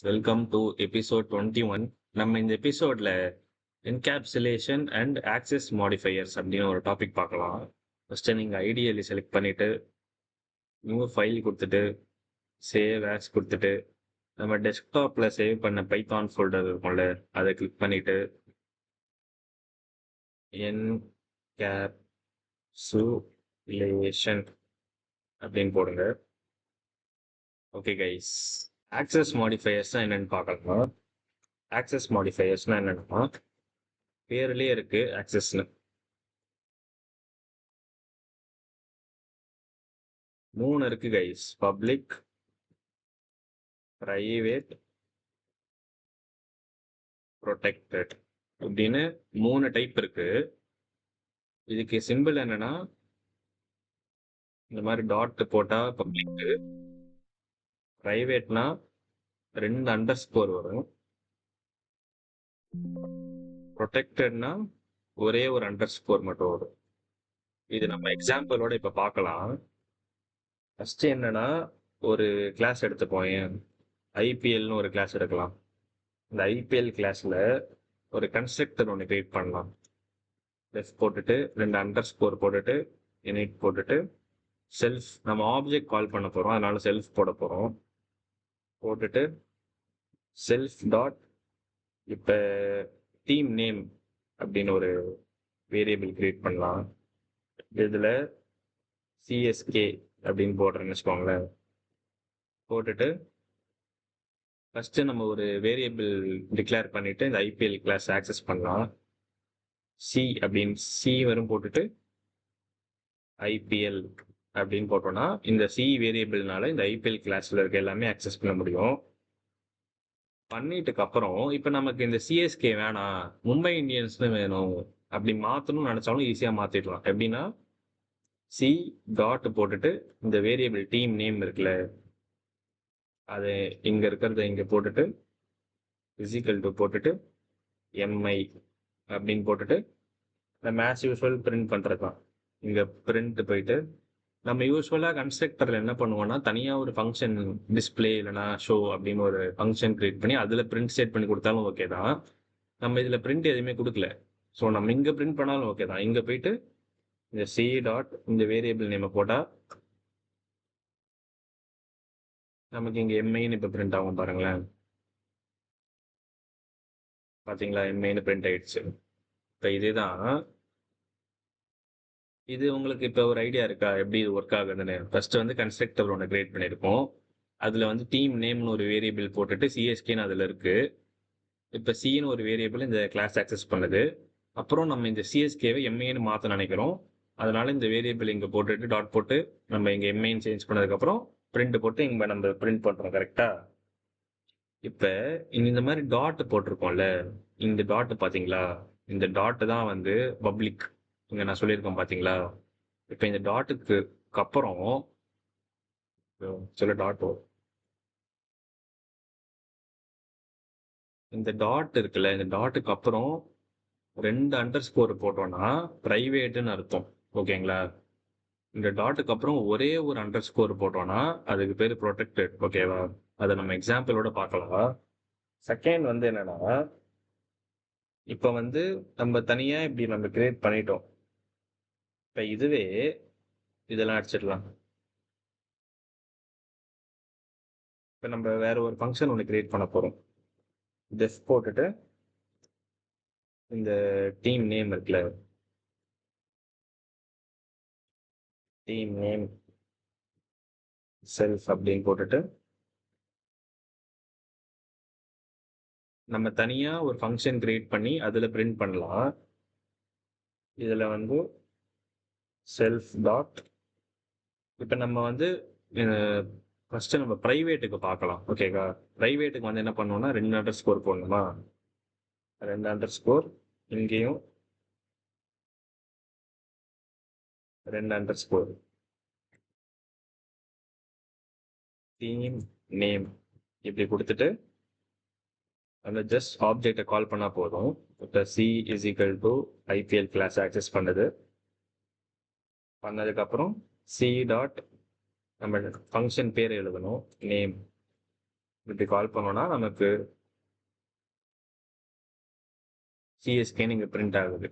Welcome to episode 21. நம்ம இந்த எபிசோட்ல என்கேப்சுலேஷன் அண்ட் ஆக்சஸ் மாடிஃபையர்ஸ் அப்படின்னு ஒரு டாபிக் பார்க்கலாம். ஃபர்ஸ்ட் நீங்கள் ஐடியலி செலக்ட் பண்ணிட்டு நியூ ஃபைல் கொடுத்துட்டு சேவ் ஆஸ் கொடுத்துட்டு நம்ம டெஸ்க்டாப்பில் சேவ் பண்ண பைத்தான் ஃபோல்டர் இருக்கும்ல, அதை கிளிக் பண்ணிட்டு என்கேப்சுலேஷன் அப்படின்னு போடுங்க. ஓகே கைஸ், ஆக்சஸ் மாடிஃபையர்ஸ்னா என்னன்னு பார்க்கலாம். ஆக்சஸ் மாடிஃபையர்ஸ்னா என்னன்னா, பேர்லயே இருக்கு ஆக்சஸ்னு. 3 இருக்கு கைஸ்: பப்ளிக், பிரைவேட், ப்ரொடெக்டட் அப்படின்னு 3 டைப் இருக்கு. இதுக்கு சிம்பிள் என்னன்னா, இந்த மாதிரி டாட் போட்டா பப்ளிக், பிரைவேட்னா 2 அண்டர்ஸ்கோர் வரும், ப்ரொடெக்டட்னா ஒரே ஒரு அண்டர்ஸ்கோர் மட்டும் வரும். இது நம்ம எக்ஸாம்பிளோட இப்ப பார்க்கலாம். ஃபர்ஸ்ட் என்னன்னா, ஒரு கிளாஸ் எடுத்துப்போம். ஐபிஎல்னு ஒரு கிளாஸ் எடுக்கலாம். இந்த ஐபிஎல் கிளாஸ்ல ஒரு கன்ஸ்ட்ரக்டர் ஒன்று கிரியேட் பண்ணலாம். டெஃப் போட்டுட்டு 2 அண்டர்ஸ்கோர் போட்டுட்டு இனிட் போட்டுட்டு செல்ஃப், நம்ம ஆப்ஜெக்ட் கால் பண்ண போறோம், அதனால செல்ஃப் போட போறோம். போட்டுட்டு செல்ஃப் டாட், இப்ப டீம் நேம் அப்படின்னு ஒரு வேரியபிள் கிரியேட் பண்ணலாம். இதுல சிஎஸ்கே அப்படின்னு போடுறேன்னு வச்சுக்கோங்களேன். போட்டுட்டு ஃபர்ஸ்ட் நம்ம ஒரு வேரியபிள் டிக்ளேர் பண்ணிட்டு இந்த ஐபிஎல் கிளாஸ் ஆக்சஸ் பண்ணலாம். சி அப்படின்னு சி வரும் போட்டுட்டு ஐபிஎல் அப்படின்னு போட்டோம்னா இந்த சி வேரியபிள்னால இந்த ஐபிஎல் கிளாஸ்ல இருக்க எல்லாமே ஆக்சஸ் பண்ண முடியும். பண்ணிட்டுக்கு அப்புறம் இப்ப நமக்கு இந்த சிஎஸ்கே வேணாம், மும்பை இந்தியன்ஸ்னு வேணும் அப்படி மாத்தணும்னு நினைச்சாலும் ஈஸியா மாத்திடலாம். எப்படின்னா, சி டாட் போட்டுட்டு இந்த வேரியபிள் டீம் நேம் இருக்குல்ல, அது இங்க இருக்கிறத இங்க போட்டுட்டு பிசிக்கல் டு போட்டுட்டு எம்ஐ அப்படின்னு போட்டுட்டு நம்ம ஆஸ் யூஸ்வல் பிரிண்ட் பண்றதுதான். இங்க பிரிண்ட் போயிட்டு நம்ம யூஸ்வலா கன்ஸ்ட்ரக்டர்ல என்ன பண்ணுவோம்னா, தனியா ஒரு ஃபங்க்ஷன் டிஸ்பிளே இல்லைனா ஷோ அப்படின்னு ஒரு ஃபங்க்ஷன் கிரியேட் பண்ணி அதுல பிரிண்ட் செட் பண்ணி கொடுத்தாலும் ஓகே தான். நம்ம இதுல பிரிண்ட் எதுவுமே கொடுக்கல, ஸோ நம்ம இங்க பிரிண்ட் பண்ணாலும் ஓகே தான். இங்க போயிட்டு இந்த சி டாட் இந்த வேரியபிள் நேம் போட்டா நமக்கு இங்க எம்ஐன்னு இப்ப பிரிண்ட் ஆகும் பாருங்களேன். பாத்தீங்களா, எம்ஐன்னு பிரிண்ட் ஆயிடுச்சு. இப்ப இதேதான், இது உங்களுக்கு இப்ப ஒரு ஐடியா இருக்கா எப்படி இது ஒர்க் ஆகுதுன்னு? ஃபர்ஸ்ட் வந்து கன்ஸ்ட்ரக்டர் ஒன்று கிரியேட் பண்ணியிருக்கோம், அதுல வந்து டீம் நேம்னு ஒரு வேரியபிள் போட்டுட்டு சிஎஸ்கேன்னு அதுல இருக்கு. இப்ப சின்னு ஒரு வேரியபிள் இந்த கிளாஸ் ஆக்சஸ் பண்ணுது. அப்புறம் நம்ம இந்த சிஎஸ்கேவை எம்ஐன்னு மாற்ற நினைக்கிறோம், அதனால இந்த வேரியபிள் இங்க போட்டுட்டு டாட் போட்டு நம்ம இங்க எம்ஐன்னு சேஞ்ச் பண்ணதுக்கு அப்புறம் பிரிண்ட் போட்டு இங்க நம்ம பிரிண்ட் பண்றோம். கரெக்டா? இப்ப இந்த மாதிரி டாட் போட்டிருக்கோம்ல, இந்த டாட் பாத்தீங்களா, இந்த டாட் தான் வந்து பப்ளிக். இங்க நான் சொல்லியிருக்கேன் பாத்தீங்களா. இப்ப இந்த டாட்டுக்கு அப்புறம் சில டாட், இந்த டாட் இருக்குல்ல, இந்த டாட்டுக்கு அப்புறம் 2 அண்டர்ஸ்கோர் போட்டோம்னா பிரைவேட்னு அர்த்தம். ஓகேங்களா? இந்த டாட்டுக்கு அப்புறம் ஒரே ஒரு அண்டர்ஸ்கோர் போட்டோம்னா அதுக்கு பேரு ப்ரொடெக்டட். ஓகேவா? அதை நம்ம எக்ஸாம்பிளோட பார்க்கலாம். செகண்ட் வந்து என்னன்னா, இப்ப வந்து நம்ம தனியா இப்படி நம்ம கிரியேட் பண்ணிட்டோம். இப்ப இதுவே இதெல்லாம் அடிச்சிடலாம். இப்ப நம்ம வேற ஒரு ஃபங்க்ஷன் ஒன்று கிரியேட் பண்ண போறோம். டெஃப் போட்டுட்டு இந்த டீம் நேம் இருக்குல்ல, டீம் நேம் செல்ஃப் அப்படின்னு போட்டுட்டு நம்ம தனியா ஒரு ஃபங்க்ஷன் கிரியேட் பண்ணி அதுல பிரிண்ட் பண்ணலாம். இதுல வந்து செல்ஃப் டாட், இப்ப நம்ம வந்து ஃபர்ஸ்ட் நம்ம பிரைவேட்டுக்கு பார்க்கலாம். ஓகேவா? பிரைவேட்டுக்கு வந்து என்ன பண்ணுவோம்னா 2 அண்டர்ஸ்கோர் போடணுமா, 2 அண்டர்ஸ்கோர், இங்கேயும் 2 அண்டர்ஸ்கோர், டீம் நேம் இப்படி கொடுத்துட்டு அந்த ஜஸ்ட் ஆப்ஜெக்டை கால் பண்ணா போதும். இப்போ C is equal to IPL class access பண்ணதுக்கு அப்புறம் சி டாட் நம்ம ஃபங்க்ஷன் பேர் எழுதணும், நேம் இப்படி கால் பண்ணோம்னா நமக்கு சிஎஸ்கேன்னு இங்கே பிரிண்ட் ஆகுது.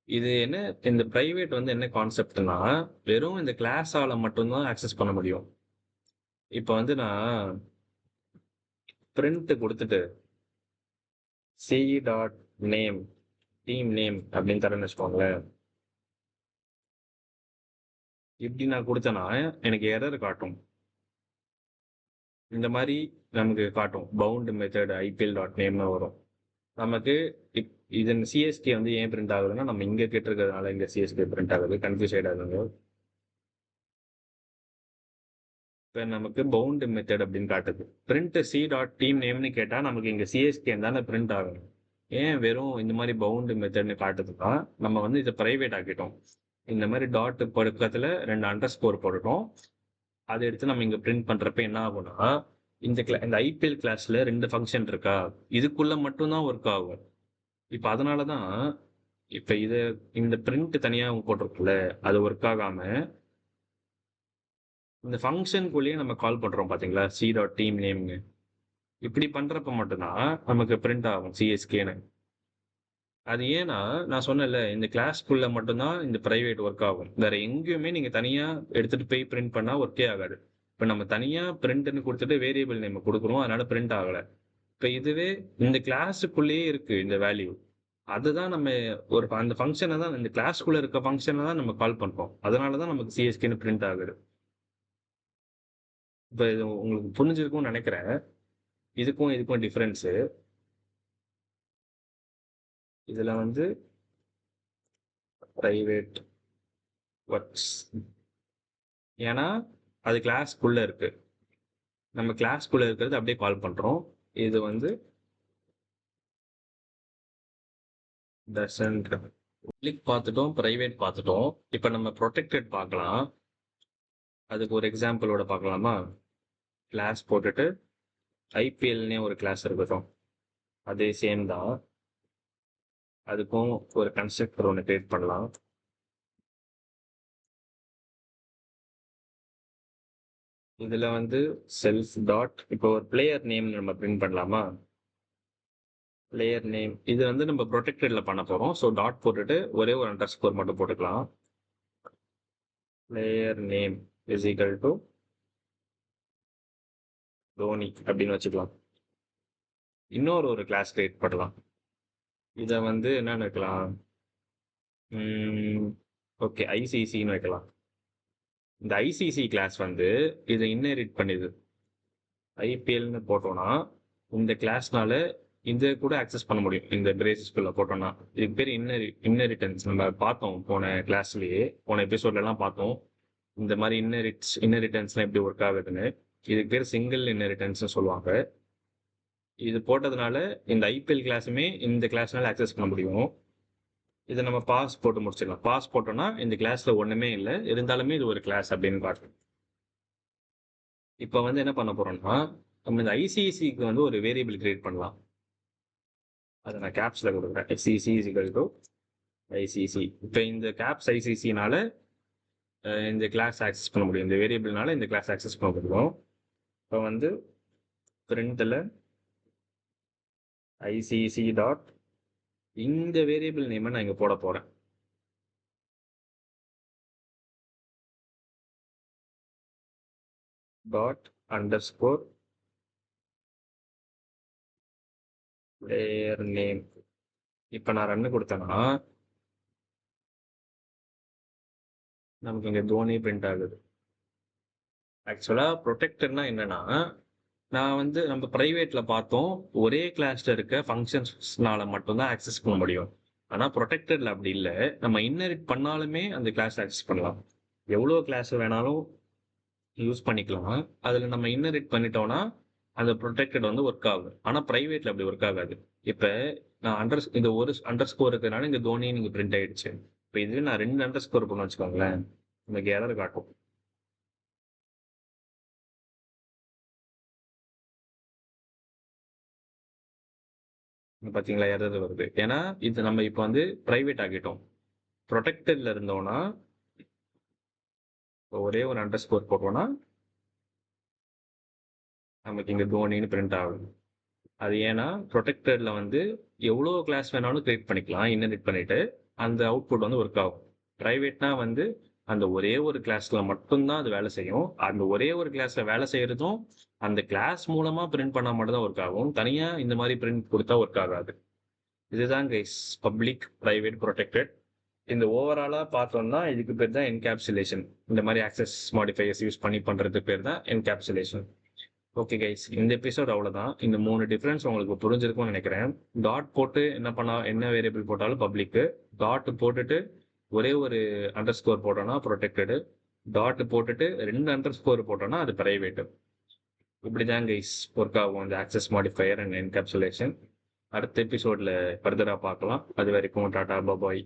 இது என்ன, இந்த பிரைவேட் வந்து என்ன கான்செப்ட்னா, வெறும் இந்த கிளாஸால மட்டும்தான் ஆக்சஸ் பண்ண முடியும். இப்போ வந்து நான் பிரிண்ட் கொடுத்துட்டு C dot name team name அப்படின்னு தரேன்னு வச்சுக்கோங்களேன். இப்படி நான் கொடுத்தேன்னா எனக்கு எரர் காட்டும். இந்த மாதிரி நமக்கு காட்டும் பவுண்ட் மெத்தட் ஐபிஎல் டாட் நேம்னு வரும். நமக்கு இது சிஎஸ்கே வந்து ஏன் பிரிண்ட் ஆகுதுன்னா, நம்ம இங்க கேட்டிருக்கிறதுனால இங்க சிஎஸ்கே பிரிண்ட் ஆகுது. கன்ஃபியூஸ் ஆயிடாதுங்க. இப்போ நமக்கு பவுண்ட் மெத்தட் அப்படின்னு காட்டுது. பிரிண்ட் சி டாட் டீம் நேம்னு கேட்டா நமக்கு இங்க சிஎஸ்கே தானே பிரிண்ட் ஆகும். ஏன் வெறும் இந்த மாதிரி பவுண்ட் மெத்தட்னு காட்டுதுன்னா, நம்ம வந்து இதை பிரைவேட் ஆக்கிட்டோம். இந்த மாதிரி டாட் பக்கத்துல 2 அண்டர் ஸ்கோர் போட்டுட்டோம். அதை எடுத்து நம்ம இங்க பிரிண்ட் பண்றப்ப என்ன ஆகும்னா, இந்த ஐபிஎல் கிளாஸ்ல 2 ஃபங்க்ஷன் இருக்கா, இதுக்குள்ள மட்டும்தான் ஒர்க் ஆகும். இப்ப அதனாலதான் இப்ப இந்த பிரிண்ட் தனியா போட்டிருக்குல்ல, அது ஒர்க் ஆகாம இந்த ஃபங்க்ஷனுக்குள்ளேயே நம்ம கால் பண்றோம் பாத்தீங்களா, சி டாட் டீம் நேம்னு. இப்படி பண்றப்ப மட்டும்தான் நமக்கு பிரிண்ட் ஆகும் சிஎஸ்கேன்னு. அது ஏன்னா நான் சொன்னேன்ல, இந்த கிளாஸ்க்குள்ள மட்டும்தான் இந்த பிரைவேட் ஒர்க் ஆகும். வேற எங்கேயுமே நீங்க தனியா எடுத்துட்டு போய் பிரிண்ட் பண்ணா ஒர்க்கே ஆகாது. இப்ப நம்ம தனியா பிரிண்ட்னு கொடுத்துட்டு வேரியபிள் நேம் கொடுக்குறோம், அதனால பிரிண்ட் ஆகல. இப்ப இதுவே இந்த கிளாஸுக்குள்ளேயே இருக்கு இந்த வேல்யூ. அதுதான் நம்ம அந்த ஃபங்க்ஷனை தான், இந்த கிளாஸ்க்குள்ள இருக்க ஃபங்க்ஷனை தான் நம்ம கால் பண்றோம். அதனாலதான் நமக்கு சிஎஸ்கேன்னு பிரிண்ட் ஆகுது. இப்ப இது உங்களுக்கு புரிஞ்சிருக்கும்னு நினைக்கிறேன். இதுக்கும் டிஃபரன்ஸு. இதுல வந்து பிரைவேட் ஒர்க்ஸ், ஏன்னா அது கிளாஸ்க்குள்ள இருக்கு. நம்ம கிளாஸ்க்குள்ள இருக்கிறது அப்படியே கால் பண்றோம். இது வந்து டசன்ட். பப்ளிக் பார்த்துட்டோம், பிரைவேட் பார்த்துட்டோம். இப்ப நம்ம ப்ரொடெக்டட் பார்க்கலாம். அதுக்கு ஒரு எக்ஸாம்பிளோட பார்க்கலாமா? கிளாஸ் போட்டுட்டு ஐபிஎல்னே ஒரு கிளாஸ் இருக்கட்டும், அதே சேம் தான். அதுக்கும் ஒரு கன்ஸ்ட்ரக்டர் ஒன்று கிரியேட் பண்ணலாம். இதுல வந்து செல்ஃப் டாட், இப்போ ஒரு பிளேயர் நேம் நம்ம பிரிண்ட் பண்ணலாமா? பிளேயர் நேம் இது வந்து நம்ம ப்ரொடெக்டட்ல பண்ண போறோம். ஸோ டாட் போட்டுட்டு ஒரே ஒரு அண்டர் ஸ்கோர் மட்டும் போட்டுக்கலாம். Player name is equal to Dhoni அப்படின்னு வச்சுக்கலாம். இன்னொரு ஒரு கிளாஸ் கிரியேட் பண்ணலாம். இதை வந்து என்னன்னு வைக்கலாம்? ஓகே, ஐசிசின்னு வைக்கலாம். இந்த ஐசிசி கிளாஸ் வந்து இதை இன்னெரிட் பண்ணுது. ஐபிஎல்னு போட்டோம்னா இந்த கிளாஸ்னால இந்த கூட ஆக்சஸ் பண்ண முடியும். இந்த பிரேசஸ்குள்ள போட்டோம்னா இதுக்கு பேர் இன்னெரிட்டன்ஸ். நம்ம பார்த்தோம் போன கிளாஸ்லயே, போன எபிசோட்ல எல்லாம் பார்த்தோம் இந்த மாதிரி இன்னெரிட்டன்ஸ்லாம் எப்படி ஒர்க் ஆகுதுன்னு. இதுக்கு பேர் சிங்கிள் இன்னெரிட்டன்ஸ் சொல்லுவாங்க. இது போட்டதுனால இந்த ஐபிஎல் கிளாஸுமே இந்த கிளாஸ்னால ஆக்சஸ் பண்ண முடியும். இதை நம்ம பாஸ் போட்டு முடிச்சிடலாம். பாஸ் போட்டோம்னா இந்த கிளாஸ்ல ஒண்ணுமே இல்லை, இருந்தாலுமே இது ஒரு கிளாஸ் அப்படின்னு காட்டும். இப்போ வந்து என்ன பண்ண போறோம்னா, நம்ம இந்த ஐசிசிக்கு வந்து ஒரு வேரியபிள் கிரியேட் பண்ணலாம். அதை நான் கேப்ஸ்ல கொடுக்குறேன். ICC is equal to ICC. இப்போ இந்த கேப்ஸ் ஐசிசினால இந்த கிளாஸ் ஆக்சஸ் பண்ண முடியும். இந்த வேரியபிள்னால இந்த கிளாஸ் ஆக்சஸ் பண்ண முடியும். இப்போ வந்து பிரிண்ட்ல ஐசிசி டாட் இந்த வேரியபிள் நேமை நான் இங்க போட போறேன். Dot under score player name. இப்போ நான் ரன் கொடுத்தேன்னா நமக்கு இங்க தோனி பிரிண்ட் ஆகுது. ஆக்சுவலா ப்ரொடெக்டர்னா என்னன்னா, நான் வந்து நம்ம பிரைவேட்ல பார்த்தோம், ஒரே கிளாஸ்ல இருக்க ஃபங்க்ஷன்ஸ்னால மட்டும்தான் ஆக்சஸ் பண்ண முடியும். ஆனா ப்ரொடெக்டட்ல அப்படி இல்லை. நம்ம இன்னெரிட் பண்ணாலுமே அந்த கிளாஸ் ஆக்சஸ் பண்ணலாம். எவ்வளோ கிளாஸ் வேணாலும் யூஸ் பண்ணிக்கலாம். அதுல நம்ம இன்னெரிட் பண்ணிட்டோம்னா அந்த ப்ரொடெக்டட் வந்து ஒர்க் ஆகும். ஆனா பிரைவேட்ல அப்படி ஒர்க் ஆகாது. இப்ப நான் இந்த ஒரு அண்டர் ஸ்கோர் இருக்கிறதுனால இங்க தோனி நீங்க பிரிண்ட் ஆயிடுச்சு. இப்ப இதுவே நான் 2 அண்டர் ஸ்கோர் பண்ண வச்சுக்கோங்களேன், எனக்கு எரர் காட்டும். பாத்தீங்களா, எரர் வருது. ஏன்னா இது நம்ம இப்ப வந்து பிரைவேட் ஆக்கிட்டோம். ப்ரொடெக்டட்ல இருந்தோம்னா ஒரே ஒரு அண்டர் ஸ்கோர் போட்டோம்னா நமக்கு இங்கே தோனின்னு பிரிண்ட் ஆகும். அது ஏன்னா ப்ரொடெக்டட்ல வந்து எவ்வளோ கிளாஸ் வேணாலும் கிரியேட் பண்ணிக்கலாம் இன்ஹெரிட் பண்ணிட்டு அந்த அவுட்புட் வந்து ஒர்க் ஆகும். பிரைவேட்னா வந்து அந்த ஒரே ஒரு கிளாஸ்ல மட்டும்தான் அது வேலை செய்யும். அந்த ஒரே ஒரு கிளாஸ்ல வேலை செய்யறதும் அந்த கிளாஸ் மூலமா பிரிண்ட் பண்ணா மட்டும் தான் ஒர்க் ஆகும். தனியா இந்த மாதிரி பிரிண்ட் கொடுத்தா ஒர்க் ஆகாது. இதுதான் கைஸ் பப்ளிக் பிரைவேட் ப்ரொடெக்டட். இந்த ஓவராலா பார்த்தோம்னா இதுக்கு பேர் தான் என்கேப்சுலேஷன். இந்த மாதிரி ஆக்சஸ் மாடிஃபையர்ஸ் யூஸ் பண்ணி பண்றது பேர் தான் என்கேப்சுலேஷன். ஓகே கைஸ், இந்த எபிசோட் அவ்வளோதான். இந்த 3 டிஃப்ரென்ஸ் உங்களுக்கு புரிஞ்சிருக்கும்னு நினைக்கிறேன். டாட் போட்டு என்ன வேரியபிள் போட்டாலும் பப்ளிக்கு, டாட் போட்டுட்டு ஒரே ஒரு அண்டர் ஸ்கோர் போட்டோம்னா ப்ரொடெக்டடு, டாட் போட்டுட்டு 2 அண்டர் ஸ்கோர் போட்டோம்னா அது பிரைவேட்டு. இப்படிதான் கைஸ் ஒர்க் ஆகும் இந்த ஆக்சஸ் மாடிஃபையர் அண்ட் என்கேப்சுலேஷன். அடுத்த எபிசோட்ல ஃபர்தரா பார்க்கலாம். அது வரைக்கும் டாடா பாய்.